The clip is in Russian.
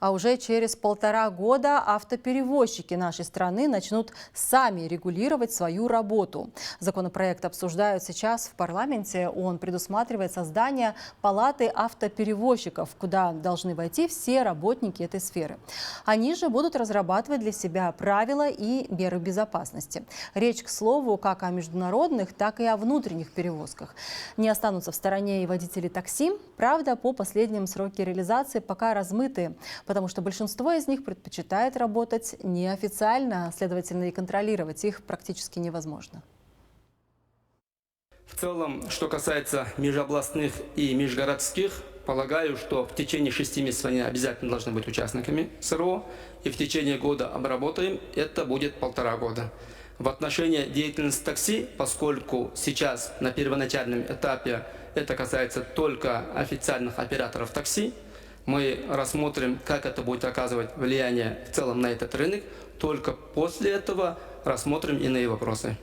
А уже через 1,5 года автоперевозчики нашей страны начнут сами регулировать свою работу. Законопроект обсуждают сейчас в парламенте. Он предусматривает создание палаты автоперевозчиков, куда должны войти все работники этой сферы. Они же будут разрабатывать для себя правила и меры безопасности. Речь, к слову, как о международных, так и о внутренних перевозках. Не останутся в стороне и водители такси. Правда, по последним сроки реализации пока размытые, потому что большинство из них предпочитает работать неофициально, следовательно, и контролировать их практически невозможно. В целом, что касается межобластных и межгородских, полагаю, что в течение 6 месяцев они обязательно должны быть участниками СРО, и в течение года обработаем, это будет 1,5 года. В отношении деятельности такси, поскольку сейчас на первоначальном этапе это касается только официальных операторов такси, мы рассмотрим, как это будет оказывать влияние в целом на этот рынок, только после этого рассмотрим иные вопросы.